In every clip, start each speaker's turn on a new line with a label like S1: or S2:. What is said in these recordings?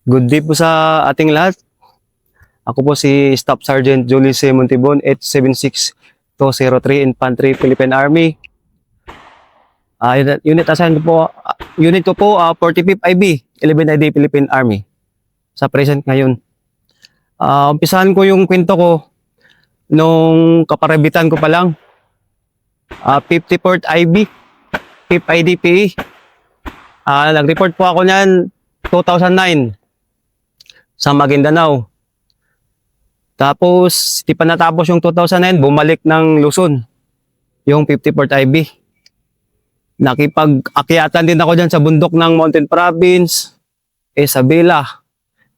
S1: Good day po sa ating lahat. Ako po si Staff Sergeant Julius C. Montibon, 876203 Infantry, Philippine Army. Unit assigned ko po, unit ko po 45th IB, 11th ID Philippine Army. Sa present ngayon. Umpisahan ko yung kwento ko nung kaparabitan ko pa lang. 54th IB, 5th IDPE. Nag-report po ako niyan 2009 sa Maguindanao. Tapos, di pa natapos yung 2009, bumalik ng Luzon, yung 54th IB. Nakipag-akyatan din ako dyan sa bundok ng Mountain Province, Isabela,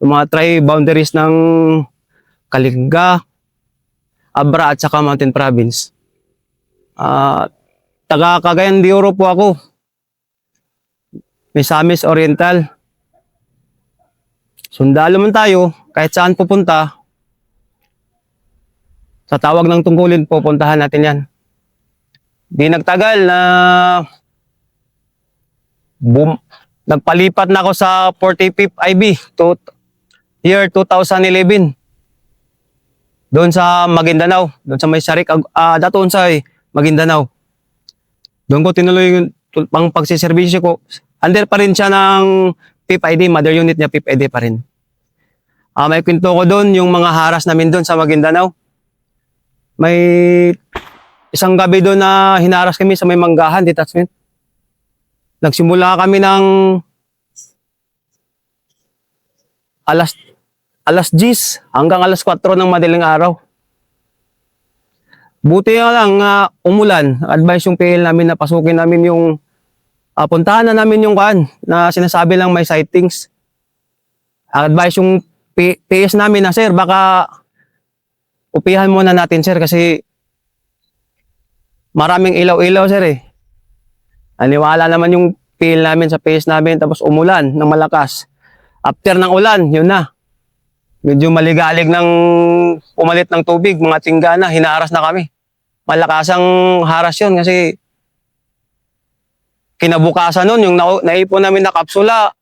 S1: yung mga tri-boundaries ng Kalinga, Abra at saka Mountain Province. Taga Cagayan de Oro po ako. Misamis Oriental. Sundalo man tayo, kahit saan pupunta, sa tawag ng tungkulin, pupuntahan natin yan. Di nagtagal na nagpalipat na ako sa 45th IB to year 2011. Doon sa Maguindanao, doon sa may Sarik, datoon sa Maguindanao. Doon ko tinuloy yung pang pagsiservisyo ko. Under pa rin siya ng 5th ID, mother unit niya 5th ID pa rin. May kwento ko doon, yung mga haras namin doon sa Maguindanao. May isang gabi doon na hinaras kami sa may Manggahan detachment. Nagsimula kami ng alas 10 hanggang alas 4 ng madaling araw. Buti nga lang umulan. Advice yung PL namin na pasukin namin yung puntahan na namin yung na sinasabi lang may sightings. Advice yung PS namin na, sir, baka upihan muna natin, sir, kasi maraming ilaw-ilaw, sir, eh. Aniwala naman yung PL namin sa PS namin, tapos umulan ng malakas. After ng ulan, yun na. Medyo maligalig ng pumalit ng tubig, mga tinggana, hinaras na kami. Malakasang haras yun kasi kinabukasan nun, yung naipon namin na kapsula,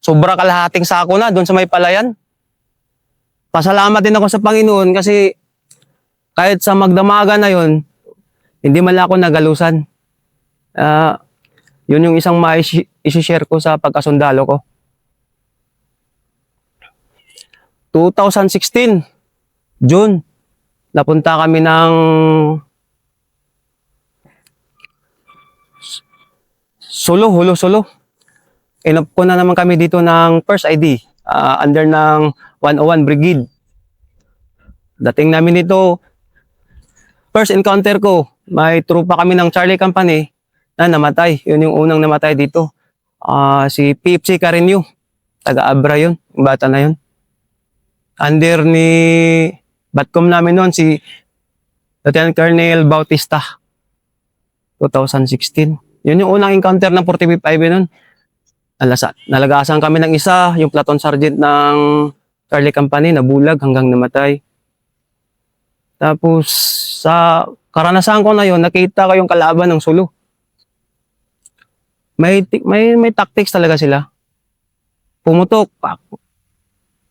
S1: sobra kalahating sako na doon sa may palayan. Pasalamat din ako sa Panginoon kasi kahit sa magdamagan na yun, hindi man lang ako nagalusan. Yun yung isang isi-share ko sa pagkasundalo ko. 2016, June, napunta kami ng Hulo Solo. Inop ko na naman kami dito ng first ID under ng 101 Brigade. Dating namin dito, first encounter ko, may trupa kami ng Charlie Company na namatay. Yun yung unang namatay dito. Si PFC Carino, taga Abra yun, yung bata na yun. Under ni Batcom namin noon, si Lieutenant Colonel Bautista, 2016. Yun yung unang encounter ng 45th IB noon. Nalagasan kami ng isa, yung platoon sergeant ng Charlie Company, nabulag hanggang namatay. Tapos, sa karanasan ko na yun, nakita ko yung kalaban ng Sulu. May tactics talaga sila. Pumutok,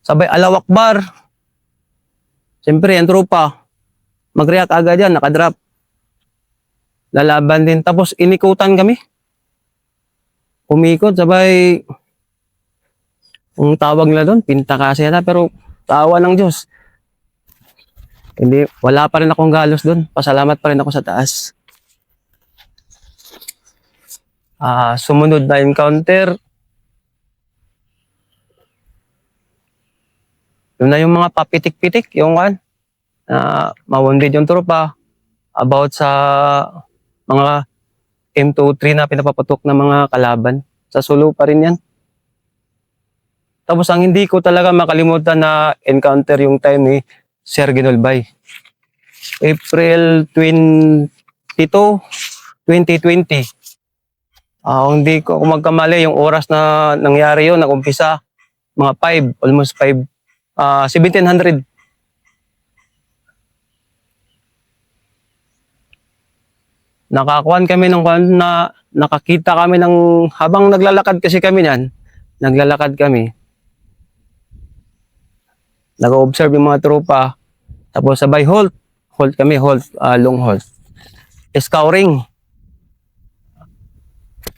S1: sabay alawak bar. Siyempre, ang tropa, mag-react agad yan, nakadrop. Lalaban din. Tapos, inikutan kami. Umikot, sabay, ang tawag nila doon, pinta kasi na, pero tawa ng Diyos. Hindi, wala pa rin akong galos doon. Pasalamat pa rin ako sa taas. Sumunod na encounter. Yun na yung mga papitik-pitik, yung mawundid yung tropa about sa mga M23 na pinapaputok ng mga kalaban. Sa Sulu pa rin yan. Tapos ang hindi ko talaga makalimutan na encounter yung time ni Sir Ginolbay. April 22, 2020. Hindi ko magkamali yung oras na nangyari yun, nag-umpisa, mga 5, almost 5, 1700. Nakakuan kami ng nakakita kami ng habang naglalakad kasi kami niyan, naglalakad kami. Nag-observe yung mga tropa. Tapos sabay halt. Halt kami, halt, long halt. Scouring.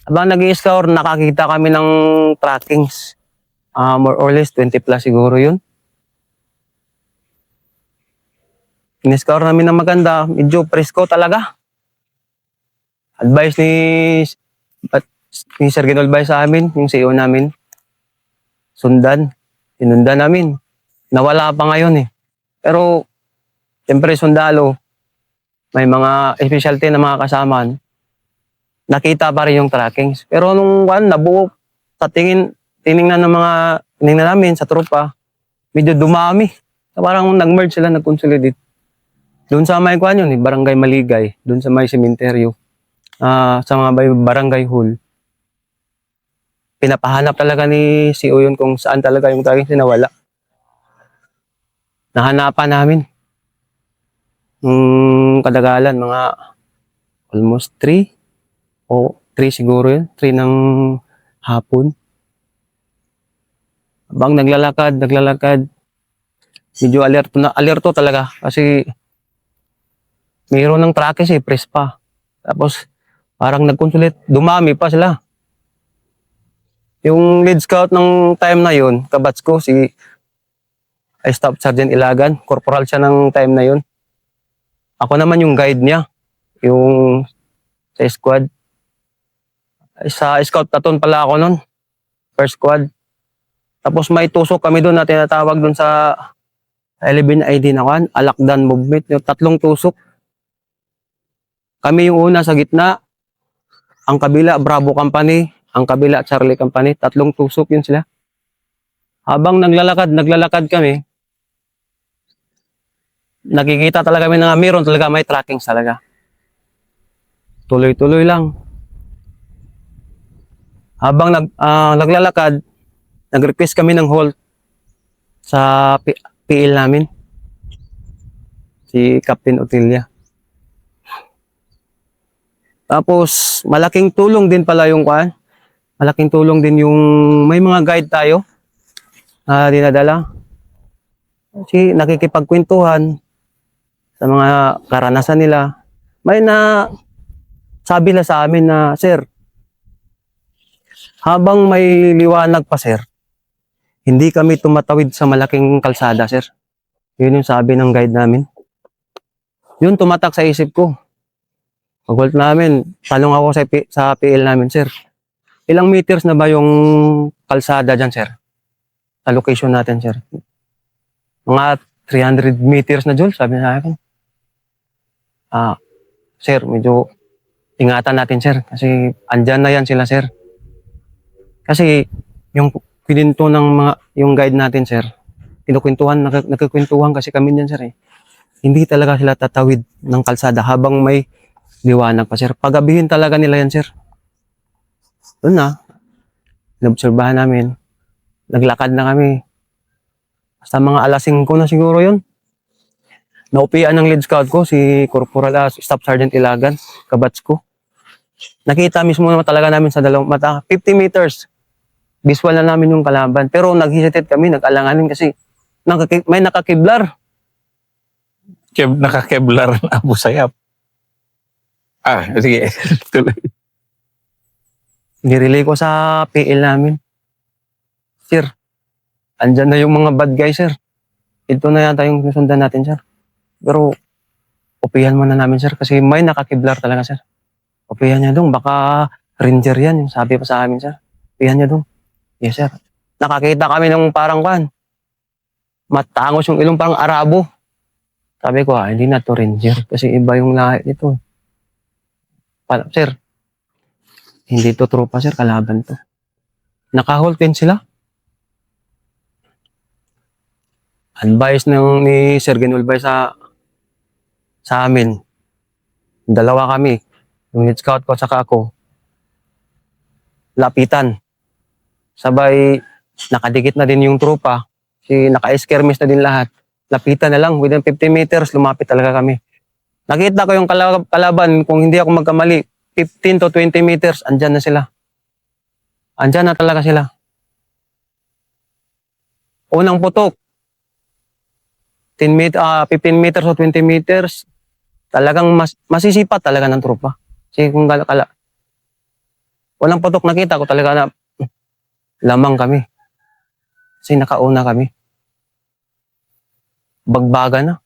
S1: Habang nag-i-scour, nakakita kami ng trackings. More or less 20 plus siguro yun. In-scour namin ng maganda, medyo presko talaga. Advice ni Sir Ginolbay sa amin, yung CEO namin. Sinundan namin. Nawala pa ngayon eh. Pero, siyempre sundalo, may mga specialty na mga kasamaan, nakita pa rin yung trackings. Pero nung nabuo, sa tiningnan namin sa tropa, medyo dumami. Parang nag-merge sila, nag-consolidate. Doon sa may yun, Barangay Maligay, doon sa may sementeryo, sa mga barangay hall. Pinapahanap talaga ni CEO yun kung saan talaga yung trackings nawala. Nahanapan namin. Kadagalan, mga almost 3 o 3 siguro yun, 3 ng hapon. Habang naglalakad, medyo alerto talaga kasi mayroon ng trackers press pa. Tapos parang nag-consolidate, dumami pa sila. Yung lead scout ng time na yun, kabats ko, si Staff Sergeant Ilagan, corporal siya ng time na yun. Ako naman yung guide niya, yung sa squad. Sa scout platoon pala ako nun, first squad. Tapos may tusok kami doon na tinatawag doon sa 11 ID na Alakdan movement, yung 3 tusok. Kami yung una sa gitna, ang kabila Bravo Company, ang kabila Charlie Company, 3 tusok yun sila. Habang naglalakad kami, nakikita talaga kami na mayroon talaga, may trackings talaga. Tuloy-tuloy lang. Habang naglalakad, nag-request kami ng halt sa PL namin, si Captain Otilia. Tapos, malaking tulong din pala yung malaking tulong din yung may mga guide tayo na dinadala. Kasi nakikipagkwentuhan sa mga karanasan nila. May sabi na sa amin na, sir, habang may liwanag pa, sir, hindi kami tumatawid sa malaking kalsada, sir. Yun yung sabi ng guide namin. Yun tumatak sa isip ko. Pag-halt namin, tanong ako sa PL namin, sir, ilang meters na ba yung kalsada dyan, sir? Sa location natin, sir. Mga 300 meters na, Joel, sabi na akin. Sir, medyo ingatan natin, sir, kasi andyan na yan sila, sir. Kasi yung kininto ng yung guide natin, sir, nagkikwentuhan kasi kami niyan, sir, eh. Hindi talaga sila tatawid ng kalsada habang may liwanag pa, sir. Pagabihin talaga nila yan, sir. Doon na, inobserbahan namin. Naglakad na kami. Basta mga alas 5 na siguro yun. Naupian ng lead scout ko, si Corporal Staff Sergeant Ilagan, kabats ko. Nakita mismo naman talaga namin sa dalawang mata, 50 meters. Visual na namin yung kalaban. Pero nag-hesitate kami, nag-alanganin kasi may nakakiblar.
S2: Nakakeblar na Abu Sayyaf. Sige. Tuloy.
S1: Nirelay ko sa PL namin. Sir, andyan na yung mga bad guys, sir. Ito na yata yung nasundan natin, sir. Pero, upihan muna namin, sir, kasi may nakakiblar talaga, sir. Upihan niya dong, baka ranger yan, yung sabi pa sa amin, sir. Upihan niya dong. Yes, sir. Nakakita kami ng parang matangos yung ilong, parang Arabo. Sabi ko, hindi na to ranger, kasi iba yung lahi nito. Sir, hindi to tropa, sir, kalaban to. Naka-halt din sila. Advice ni Sir Ginolbay sa amin. Dalawa kami. Yung lead scout ko at saka ako. Lapitan. Sabay, nakadikit na din yung tropa. Naka-skirmish na din lahat. Lapitan na lang. Within 50 meters, lumapit talaga kami. Nakita ko yung kalaban, kung hindi ako magkamali, 15 to 20 meters, andyan na sila. Andyan na talaga sila. Unang putok, 15 meters o 20 meters, talagang masisipat talaga ng tropa. Kasi kung walang putok nakita ko talaga na lamang kami. Kasi nakauna kami. Bagbaga na.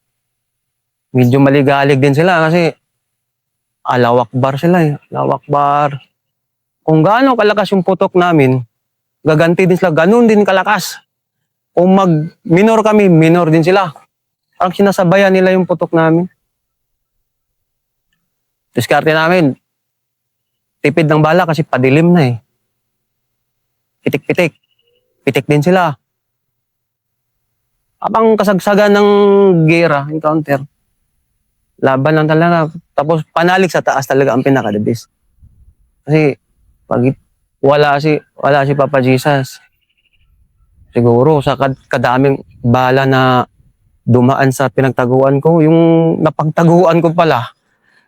S1: Medyo maligalig din sila kasi alawakbar sila eh. Alawakbar. Kung gaano kalakas yung putok namin, gaganti din sila. Ganun din kalakas. Kung mag-minor kami, minor din sila. Parang sinasabayan nila yung putok namin. Diskarte namin, tipid ng bala kasi padilim na eh. Pitik-pitik. Pitik din sila. Habang kasagsagan ng gera, encounter, laban lang talaga. Tapos panalig sa taas talaga ang pinaka-the-best. Kasi pag wala si Papa Jesus, siguro sa kadaming bala na dumaan sa pinagtaguan ko, yung napagtaguan ko pala,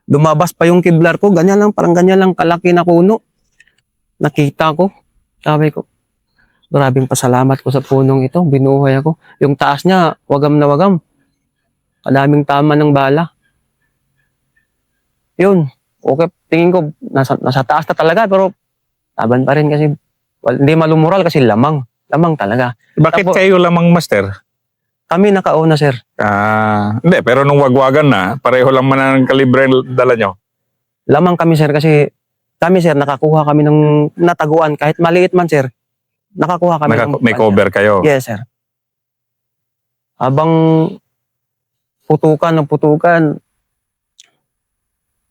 S1: lumabas pa yung kiblar ko, ganyan lang, parang ganyan lang kalaki na kuno. Nakita ko, sabi ko, maraming pasalamat ko sa punong ito, binuhay ako. Yung taas niya, wagam na wagam. Kadaming tama ng bala. Yun, okay, tingin ko, nasa taas na talaga, pero laban pa rin kasi, hindi malumural kasi lamang. Lamang talaga.
S2: Bakit
S1: Tapos,
S2: kayo lamang, master?
S1: kami nakauna, sir.
S2: Hindi, pero nung wagwagan na, pareho lang man ang kalibre dala nyo.
S1: Lamang kami, sir, kasi kami, sir, nakakuha kami ng nataguan. Kahit maliit man, sir, nakakuha kami ng
S2: May cover kayo.
S1: Yes, sir. Habang putukan,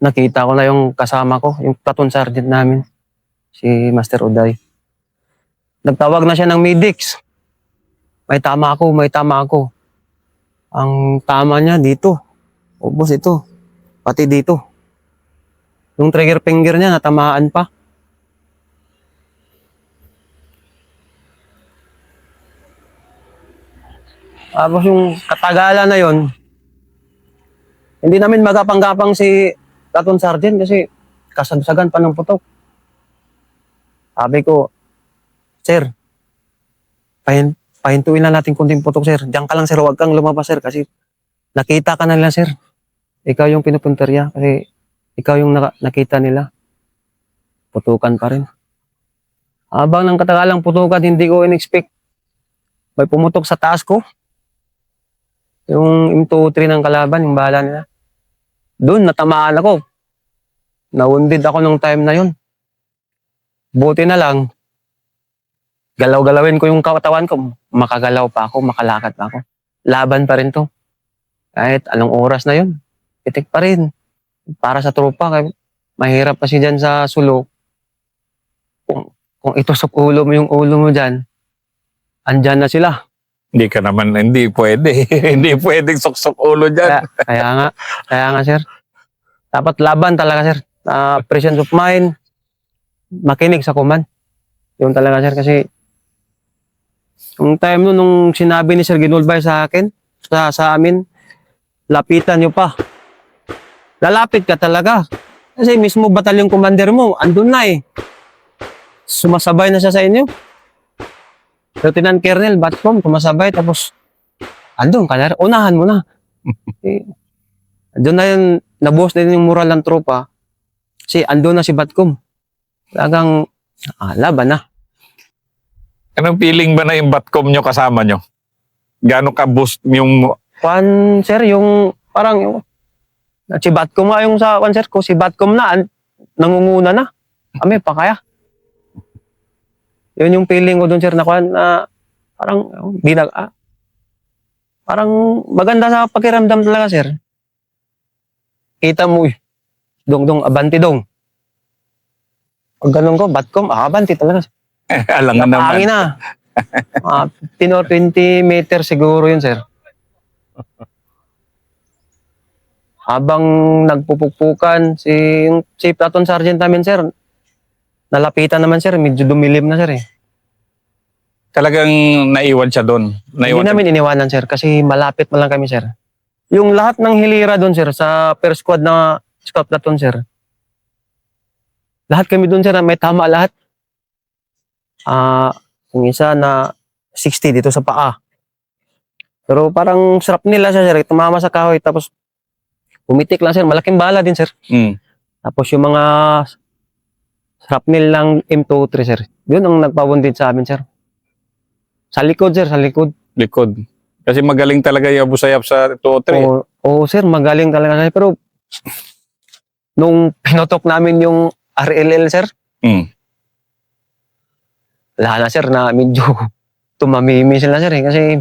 S1: nakita ko na yung kasama ko, yung platoon sergeant namin, si Master Uday. Nagtawag na siya ng medics. May tama ako. Ang tama niya dito. Ubos ito. Pati dito. Yung trigger finger niya, natamaan pa. Tapos yung katagalan na yon, hindi namin magapang-gapang si platoon sergeant kasi kasagsagan pa ng putok. Sabi ko, sir, pahintuin na natin kunting putok, sir. Diyan ka lang, sir. Huwag kang lumabas, sir. Kasi nakita ka na nila, sir. Ikaw yung pinupunterya. Kasi ikaw yung nakita nila. Putukan pa rin. Habang ng katagalang putukan, hindi ko in-expect. May pumutok sa taas ko. Yung M203 ng kalaban, yung bala nila. Doon, natamaan ako. Naundid ako nung time na yun. Buti na lang, galaw-galawin ko yung katawan ko. Makagalaw pa ako, makalakad pa ako. Laban pa rin to. Kahit anong oras na yun. Pitik pa rin. Para sa tropa, mahirap kasi dyan sa sulok. Kung itusok ulo mo yung ulo mo dyan, andyan na sila.
S2: Hindi pwede. Hindi pwedeng suksok ulo dyan.
S1: Kaya nga sir. Dapat laban talaga sir. Presence of mind, makinig sa command. Yun talaga sir kasi yung time nung sinabi ni Sir Ginulbay sa akin, sa amin, lapitan nyo pa. Lalapit ka talaga. Kasi mismo batalyon commander mo, andun na eh. Sumasabay na siya sa inyo. Lieutenant Colonel, Batcom, sumasabay tapos andun ka na, unahan mo na. Andun na yun, nabuhos na din yung moral ng tropa. Kasi andun na si Batcom. Talagang, laban na.
S2: Anong feeling ba na yung Batcom nyo kasama nyo? Gano'n ka-boost yung...
S1: Sir, yung parang yung si Batcom nga yung sa sir ko, si Batcom na, nangunguna na. Kami, pa kaya. Yun yung feeling ko doon sir na parang, parang maganda sa pakiramdam talaga sir. Kita mo, dong, abanti dong. Pag ganun ko, Batcom, abanti talaga.
S2: Alangan naman.
S1: Napangin na. 15 or 20 meters siguro yun, sir. Habang nagpupukpukan, si platoon sergeant namin, sir, nalapitan naman, sir. Medyo dumilim na, sir, eh.
S2: Talagang naiwan siya doon.
S1: Hindi namin iniwanan, sir, kasi malapit mo lang kami, sir. Yung lahat ng hilira doon, sir, sa per squad na scout platoon, sir. Lahat kami doon, sir, may tama lahat. Yung isa na 60 dito sa paa. Pero parang sarap nila siya, sir. Tumama sa kahoy, tapos pumitik lang, sir. Malaking bala din, sir.
S2: Mm.
S1: Tapos yung mga shrapnel ng M23, sir. Yun ang nagpawundid sa amin, sir. Sa likod, sir. Sa likod.
S2: Likod. Kasi magaling talaga yung Abu Sayyaf sa 203.
S1: Oo, sir. Magaling talaga, sir. Pero nung pinotok namin yung RLL, sir,
S2: Mm.
S1: wala na, sir, na medyo tumamimi sila, sir. Kasi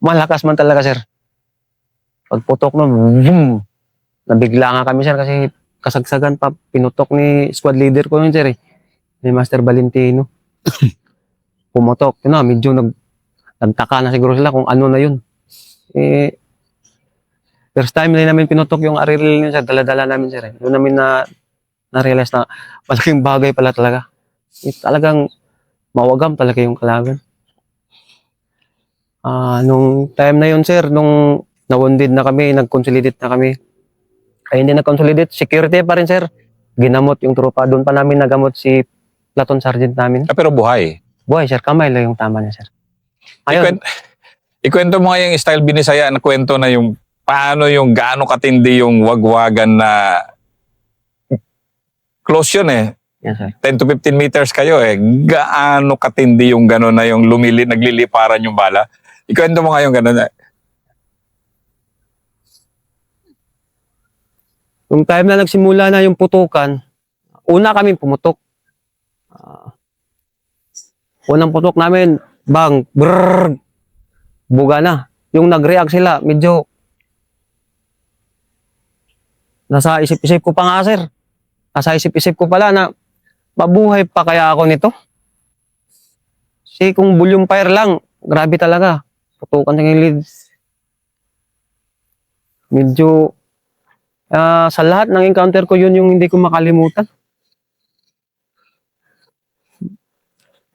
S1: malakas man talaga, sir. Pagputok nun, boom! Nabigla nga kami, sir, kasi kasagsagan pa, pinutok ni squad leader ko yun, sir, eh. Ni Master Valentino. Pumutok. Yun na, medyo nagtaka na siguro sila kung ano na yun. Eh, first time na namin pinutok yung aril niya, sir. Dala-dala namin, sir. Doon namin na-realize na malaking bagay pala talaga. Talagang mawagam talaga yung kalaban. Nung time na yun, sir, nung nawundid na kami, nag-consolidate na kami. Ay, hindi nag-consolidate. Security pa rin, sir. Ginamot yung tropa. Doon pa namin nagamot si Platoon Sergeant namin.
S2: Pero buhay.
S1: Buhay, sir. Kamay lang yung tama niya, sir. Ayun.
S2: Ikwento mo nga yung style Binisaya na kwento na yung paano yung gaano katindi yung wagwagan na close yun eh.
S1: Yes, sir.
S2: 10 to 15 meters kayo eh. Gaano katindi yung gano'n na yung nagliliparan yung bala. Ikwento mo nga yung gano'n na.
S1: Nung time na nagsimula na yung putukan, una kami pumutok. Unang putok namin, bang, brrrr, buga na. Yung nag-react sila, medyo nasa isip-isip ko pa nga, sir. Nasa isip-isip ko pala na mabuhay pa kaya ako nito. Kasi kung volume fire lang, grabe talaga. Putukan sa gilid. Medyo, sa lahat ng encounter ko, yun yung hindi ko makalimutan.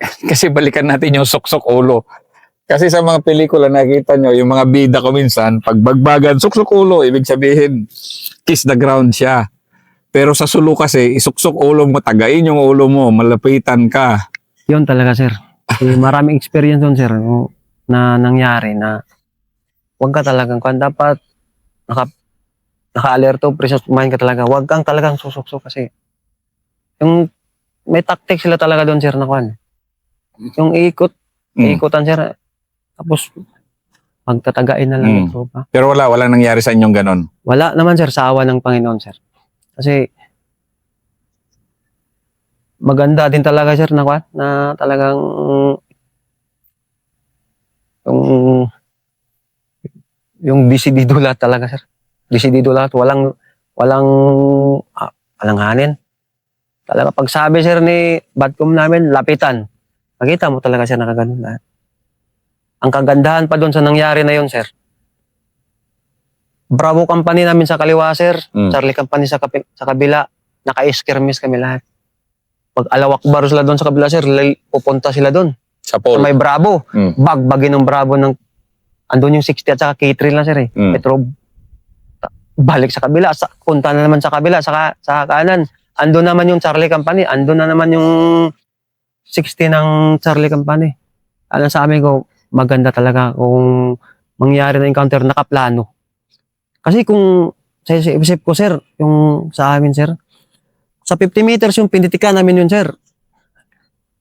S2: Kasi balikan natin yung suksok ulo. Kasi sa mga pelikula nakita nyo, yung mga bida ko minsan, pag bagbagan, suksok ulo, ibig sabihin, kiss the ground siya. Pero sa Sulu kasi, isuksok ulo mo, tagain yung ulo mo, malapitan ka.
S1: Yun talaga, sir. Maraming experience doon, sir, na nangyari na huwag ka talagang dapat naka-alerto, presence of mind ka talaga. Huwag kang talagang susuksok kasi yung may tactic sila talaga doon, sir, na kwan. Yung ikutan, sir. Tapos magtatagain na lang yung tropa.
S2: Pero walang nangyari sa inyong ganon.
S1: Wala naman, sir, sa awa ng Panginoon, sir. Kasi maganda din talaga, sir, na kwan, na talagang yung desidido lahat talaga, sir. Desidido lahat. Walang alanganin. Talaga pagsabi, sir, ni Badcom namin, lapitan. Makita mo talaga siya nakaganon lahat. Ang kagandahan pa doon sa nangyari na yun, sir. Bravo company namin sa kaliwa, sir. Charlie company sa kabila. Naka-skirmish kami lahat. Pag alawak baro sila doon sa kabila, sir, pupunta sila doon.
S2: Sa
S1: So,
S2: pole.
S1: may Bravo. Bagbagin ng Bravo ng andun yung 60 at saka K3 lang, sir, eh. Petro. Balik sa kabila. Punta na naman sa kabila. Sa kanan. Andun naman yung Charlie company. Andun na naman yung 60 ng Charlie company. Alam sa amin ko, maganda talaga kung mangyari na encounter, nakaplano. Kasi kung sa isip ko, sir, yung sa amin, sir, sa 50 meters yung pinitikan namin yun, sir.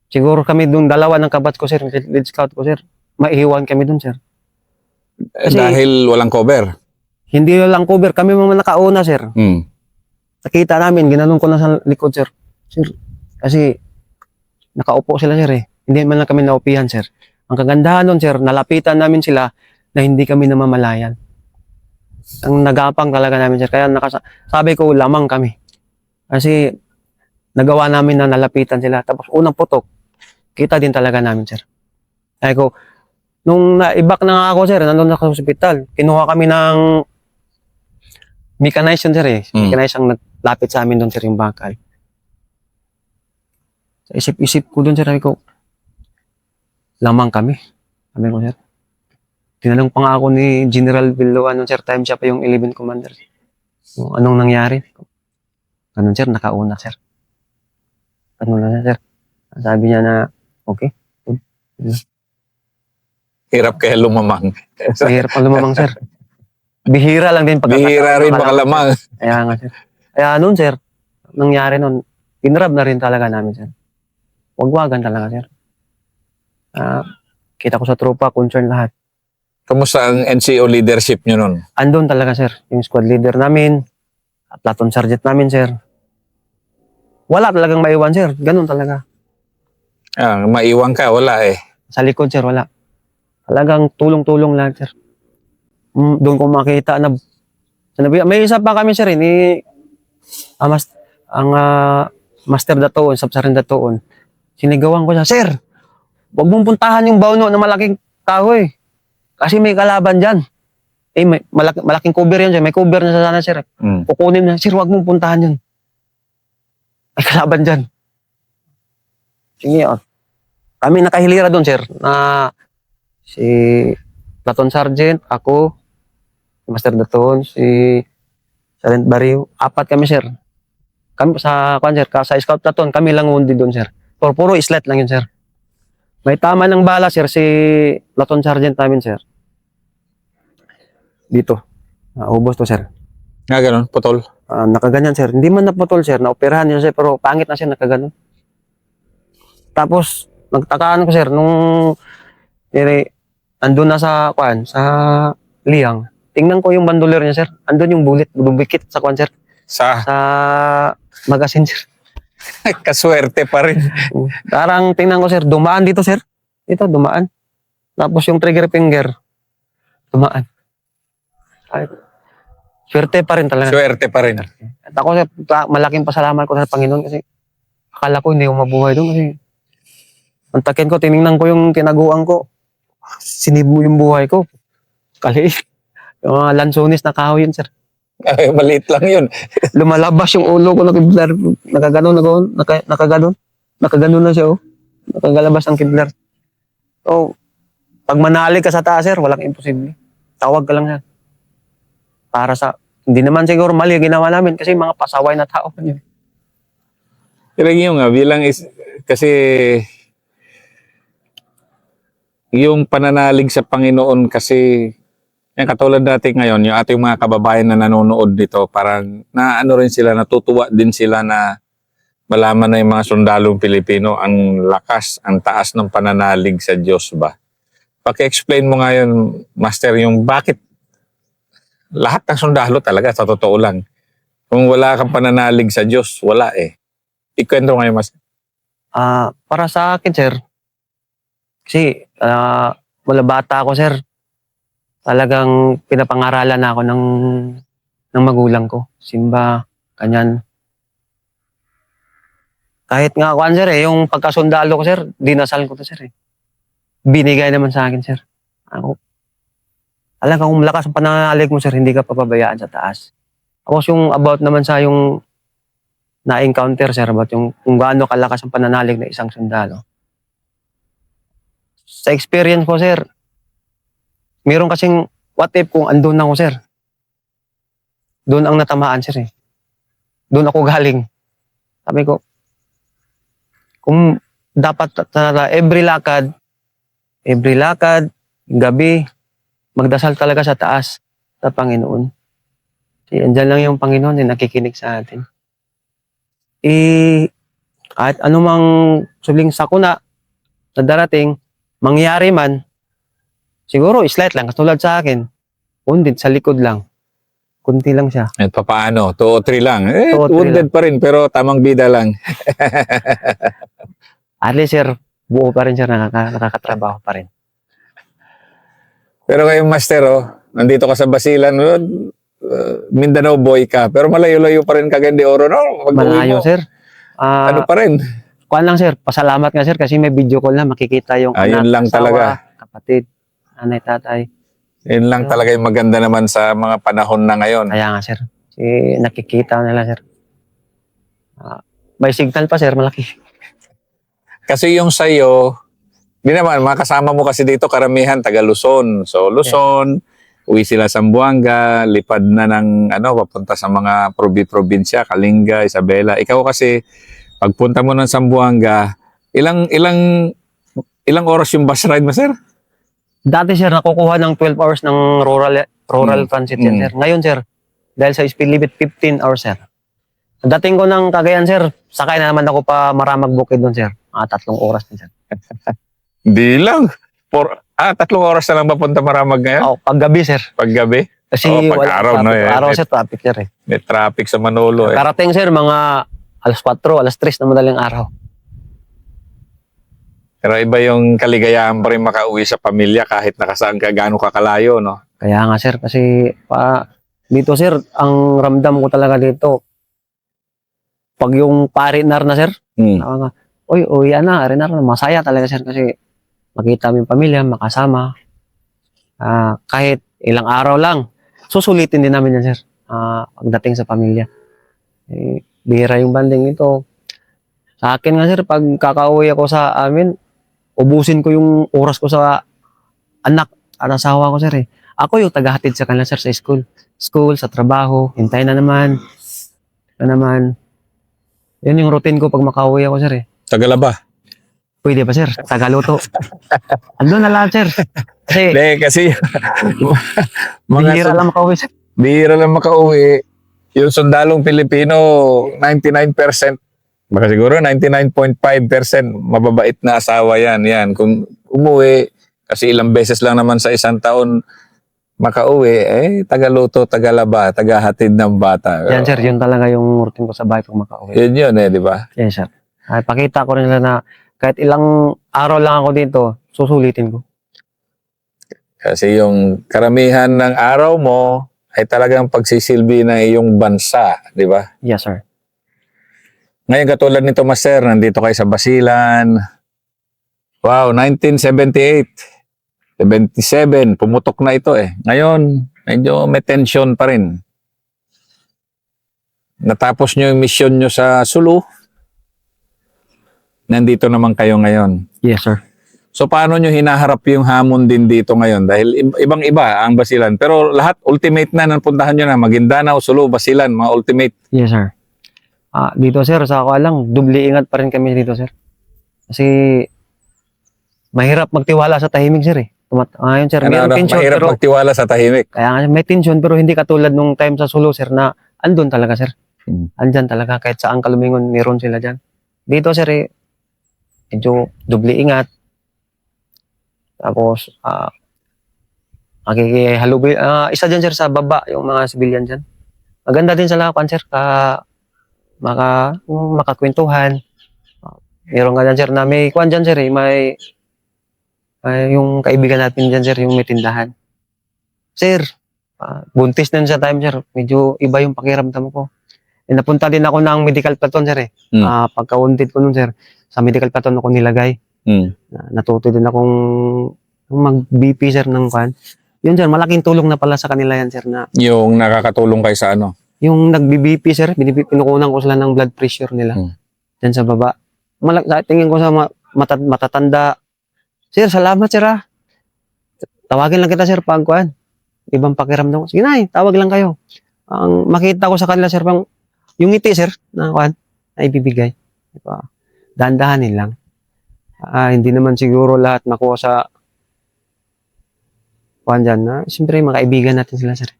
S1: Siguro kami dun dalawa ng kabat ko, sir, lead scout ko, sir. Maiiwan kami dun, sir. Kasi,
S2: dahil walang cover.
S1: Hindi lang cover. Kami mga nakauna, sir. Nakita namin, ginanong ko na sa likod, sir. Sir, kasi nakaupo sila, sir, eh. Hindi man lang kami naupihan, sir. Ang kagandahan nun, sir, nalapitan namin sila na hindi kami namamalayan. Ang nagapang talaga namin, sir. Kaya sabi ko, lamang kami. Kasi nagawa namin na nalapitan sila. Tapos unang putok, kita din talaga namin, sir. Kaya ko, nung naibak na nga ako, sir, nandun ako sa hospital, kinuha kami ng mechanized yun, sir, eh. Mechanized ang naglapit sa amin doon, sir, yung bakal. Sa isip-isip ko doon, sir, sabi ko, lamang kami. Sabi ko, sir. Tinanong pa nga ako ni General Villanueva, sir, time siya pa yung 11 commander. Kung anong nangyari. Ganun, sir, nakauna, sir. Ano na, sir. Sabi niya na, okay.
S2: Hirap kaya lumamang.
S1: Mahirap ang lumamang, sir. Bihira lang din
S2: Bihira rin
S1: makalamang,
S2: makalamang.
S1: sir. Kaya nga, sir. Kaya noon, sir, nangyari noon, inrab na rin talaga namin, sir. Wagwagan talaga, sir. Kita ko sa tropa, concern lahat.
S2: Kamusta ang NCO leadership nyo nun?
S1: Andun talaga, sir. Yung squad leader namin, at platoon sergeant namin, sir. Wala talagang maiwan, sir. Ganun talaga.
S2: Maiwan ka, wala eh.
S1: Sa likod, sir, wala. Talagang tulong-tulong lahat, sir. Doon ko makita na may isa pa kami, sir, Master Datoon, Sabsarin Datoon. Sinigawan ko siya, sir, huwag mong puntahan yung bauno na malaking kahoy. Kasi may kalaban dyan. May malaking cover yan dyan. May cover na sa sana, sir. Kukunin na, sir, huwag mong puntahan yun. May kalaban dyan. Sige, kami nakahilira doon, sir, na si Platoon Sergeant, ako, si Master Datoon, si Sergeant Barrio, 4 kami, sir. Kami sa Scout Platoon, kami lang wounded doon, sir. Puro islet lang yun, sir. May tama ng bala, sir, si Platoon Sergeant namin, sir. Dito. Ubos to, sir.
S2: Nga ganun, putol.
S1: Nakaganyan, sir. Hindi man naputol, sir. Naoperahan niya, sir. Pero pangit na, sir, nakaganon. Tapos, nagtakaan ko, sir, nung andun na sa liang. Tingnan ko yung bandoler niya, sir. Andun yung bullet, dumikit sa sir. Sa magasin, sir.
S2: Kaswerte pa rin.
S1: Parang tingnan ko, sir, dumaan dito, sir. Ito, dumaan. Tapos yung trigger finger, dumaan. Ay, swerte pa rin talaga.
S2: Swerte pa rin.
S1: At ako, sir, malaking pasalamat ko sa Panginoon kasi akala ko hindi ako mabuhay doon kasi antakin ko, tinignan ko yung tinaguan ko. Sinibo yung buhay ko. Kaliit. Yung mga lansones na kahoy yun, sir.
S2: Ay, maliit lang yun.
S1: Lumalabas yung ulo ko, nakaganon na siya, oh. Nakagalabas ang kidlar. So, pag manalig ka sa taas, sir, walang imposible. Tawag ka lang, sir. Para sa, hindi naman siguro mali ginawa namin kasi mga pasaway na tao yun.
S2: Pero yun nga, kasi yung pananalig sa Panginoon kasi yan, katulad natin ngayon, yung ating mga kababayan na nanonood dito, parang naano rin sila, natutuwa din sila na malaman na yung mga sundalong Pilipino ang lakas, ang taas ng pananalig sa Diyos ba? Paki-explain mo ngayon, Master, yung bakit lahat ng sundalo talaga, sa totoo lang. Kung wala kang pananalig sa Diyos, wala eh. Ikwento ngayon, Master.
S1: Para sa akin, sir, kasi wala bata ako, sir. Talagang pinapangaralan ako ng magulang ko. Simba, kanyan. Kahit nga ako, sir, yung pagkasundalo ko, sir, dinasal ko to, sir. Binigay naman sa akin, sir. Ako, alam ka, kung malakas ang pananalig mo, sir, hindi ka papabayaan sa taas. Tapos yung about naman sa yung na-encounter, sir, about yung kung gaano kalakas ang pananalig ng isang sundalo. Sa experience ko, sir, meron kasing what if kung andun ako, sir. Doon ang natamaan, sir. Doon ako galing. Sabi ko, kung dapat every lakad, gabi, magdasal talaga sa taas sa Panginoon. Kasi andyan lang yung Panginoon na nakikinig sa atin. Kahit anumang subling sakuna na darating, mangyari man, siguro slight lang, katulad sa akin, wounded sa likod lang. Kunti lang siya.
S2: At papaano? 2 o 3 lang.
S1: 2 o 3
S2: wounded
S1: lang.
S2: pa rin, pero tamang bida lang.
S1: At least, sir, buo pa rin siya, nakakatrabaho pa rin.
S2: Pero ngayon, Master, nandito ka sa Basilan, Mindanao boy ka, pero malayo-layo pa rin Cagayan de Oro, no?
S1: Malayo, sir.
S2: Ano pa rin?
S1: Kuan lang, sir. Pasalamat nga, sir, kasi may video call na makikita yung
S2: Yun lang
S1: asawa,
S2: talaga.
S1: kapatid, nanay, tatay.
S2: Yun lang talaga yung maganda naman sa mga panahon na ngayon.
S1: Kaya nga, sir. Kasi nakikita nila, sir. May signal pa, sir, malaki.
S2: Kasi yung sa'yo, di naman, mga kasama mo kasi dito, karamihan, taga Luzon. So, Luzon, uwi sila sa Zamboanga, lipad na ng, papunta sa mga probinsya, Kalinga, Isabela. Ikaw kasi, pagpunta mo ng Zamboanga, ilang oras yung bus ride mo, sir?
S1: Dati sir, nakukuha ng 12 hours ng rural transit yan sir. Ngayon sir, dahil sa speed limit, 15 hours sir. Dating ko ng Cagayan sir, sakay na naman ako pa Maramag Bukid doon sir. 3 oras din sir.
S2: Di lang. 3 oras na lang papunta Maramag ngayon?
S1: Paggabi sir.
S2: Paggabi?
S1: Kasi
S2: pag-araw, no?
S1: Araw sir, traffic sir eh.
S2: May traffic sa Manolo eh.
S1: Karating sir, mga alas 4, alas 3 na madaling araw.
S2: Pero iba yung kaligayahan pa rin makauwi sa pamilya kahit nakasaan ka, gaano ka kalayo, no?
S1: Kaya nga sir, kasi dito sir, ang ramdam ko talaga dito, pag yung parinar na sir, uwi na, arinar na, masaya talaga sir kasi makita mo yung pamilya, makasama, kahit ilang araw lang, susulitin din namin yan sir, pagdating sa pamilya. Bihira yung banding ito. Sa akin nga sir, pag kakauwi ako sa amin, ubusin ko yung oras ko sa anak at asawa ko sir eh. Ako yung tagahatid sa kanila sir sa school. School, sa trabaho, hintay na naman. Yun yung routine ko pag makauwi ako sir eh.
S2: Tagalaba?
S1: Pwede pa sir, Tagaluto. Andun na lahat sir.
S2: Kasi
S1: Bihira lang makauwi sir.
S2: Bihira lang makauwi. Yung sundalong Pilipino, 99%, baka siguro 99.5% mababait na asawa yan. Kung umuwi, kasi ilang beses lang naman sa isang taon makauwi, tagaluto, tagalaba, tagahatid ng bata.
S1: Yan sir, yun talaga yung routine ko sa bahay pag makauwi.
S2: Yun di ba?
S1: Yes sir. Pakita ko rin nila na kahit ilang araw lang ako dito, susulitin ko.
S2: Kasi yung karamihan ng araw mo ay talagang pagsisilbi ng iyong bansa, di ba?
S1: Yes sir.
S2: Ngayon katulad nito, Master, nandito kayo sa Basilan. Wow, 1978, 77, pumutok na ito eh. Ngayon, medyo may tension pa rin. Natapos nyo yung mission nyo sa Sulu. Nandito naman kayo ngayon.
S1: Yes sir.
S2: So paano nyo hinaharap yung hamon din dito ngayon? Dahil ibang-iba ang Basilan. Pero lahat ultimate na napuntahan nyo na. Maguindanao, Sulu, Basilan, mga ultimate.
S1: Yes sir. Dito sir, sa ako lang, dubli ingat pa rin kami dito sir. Kasi mahirap magtiwala sa tahimik sir eh. Ngayon sir, may tension
S2: mahirap
S1: pero
S2: magtiwala sa tahimik.
S1: kaya nga may tension pero hindi katulad nung time sa Sulu sir na andun talaga sir. Andyan talaga kahit saan ka lumingon, meron sila dyan. Dito sir eh, medyo dubli ingat. Tapos, makikihalubin. Isa dyan sir sa baba, yung mga civilian dyan. Maganda din sa lakan sir, makakwentuhan. Meron nga dyan sir na may kwan dyan sir eh, may yung kaibigan natin dyan sir, yung may tindahan. Sir, buntis na sa time sir, medyo iba yung pakiramdam ko. Napunta din ako ng medical platon sir eh. Pagka-wounded ko nun sir, sa medical platon ako nilagay. Natuto din akong mag-BP sir ng kwan. Yun sir, malaking tulong na pala sa kanila yan sir na. Yung
S2: nakakatulong kayo sa ano?
S1: Yung nag-BP sir, pinukunan ko sila ng blood pressure nila. Diyan sa baba. Tingin ko sa matatanda. Sir, salamat sir ah. Tawagin lang kita sir pag kwan. Ibang pakiramdam ko. Sige na tawag lang kayo. Ang makita ko sa kanila sir, yung ngiti sir, na kwan, na ibibigay. Diba? Dahan-dahanin lang. Hindi naman siguro lahat makuha sa kwan dyan na. Siyempre, makaibigan natin sila sir.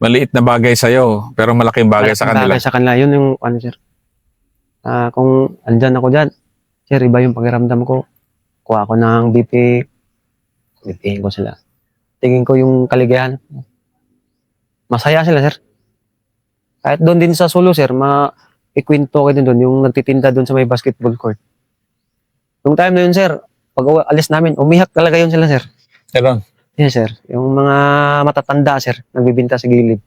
S2: Maliit na bagay sa'yo, pero malaking bagay sa kanila.
S1: Bagay sa kanila. Yun yung ano sir. Kung andyan ako dyan, sir, iba yung pakiramdam ko. Kuha ako ng BP. BP ko sila. Tingin ko yung kaligayahan. Masaya sila sir. Kahit doon din sa Sulu sir, ikwento ko din doon, yung nagtitinda doon sa may basketball court. Nung time na yun sir, pag alis namin, umiyak talaga yun sila sir.
S2: Ganun?
S1: Yes sir. Yung mga matatanda sir, nagbibinta sa gilid.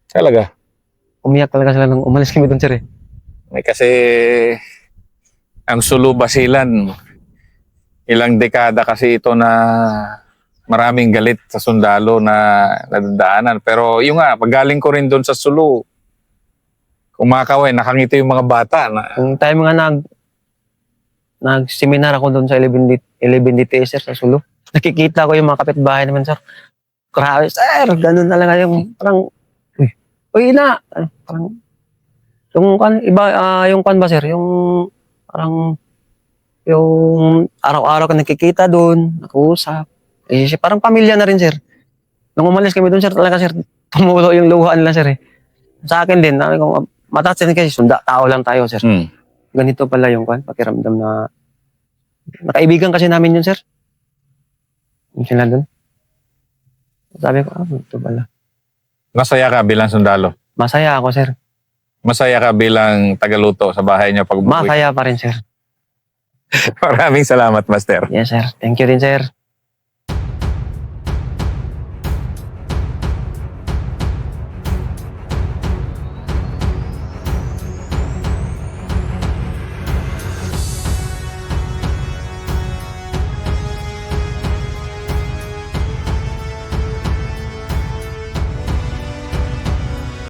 S2: Talaga?
S1: Umiyak talaga sila nung umalis kami doon sir eh.
S2: Kasi ang Sulu Basilan, ilang dekada kasi ito na maraming galit sa sundalo na nadadaanan. Pero yung pag galing ko rin doon sa Sulu, kumakaway, nakangiti yung mga bata.
S1: Yung time nga nag-seminar ako doon sa 11 DTS sir sa Sulu. Nakikita ko yung mga kapitbahay naman sir. Grabe sir, ganun talaga yung parang, uy na, parang, yung kan ba sir, yung parang, yung araw-araw ka nakikita doon, nakuusap. Eh, parang pamilya na rin, sir. Nung umalis kami doon, sir, talaga, sir, tumulo yung luha nila, sir, eh. Sa akin din, sabi ko, matatsin kasi tao lang tayo, sir.
S2: Hmm.
S1: Ganito pala yung pakiramdam na nakaibigan kasi namin yun, sir. Yung sila doon. Sabi ko, ito pala.
S2: Masaya ka bilang sundalo.
S1: Masaya ako, sir.
S2: Masaya ka bilang tagaluto sa bahay niyo pag
S1: Masaya pa rin, sir.
S2: Maraming salamat, Master.
S1: Yes, sir. Thank you rin, sir.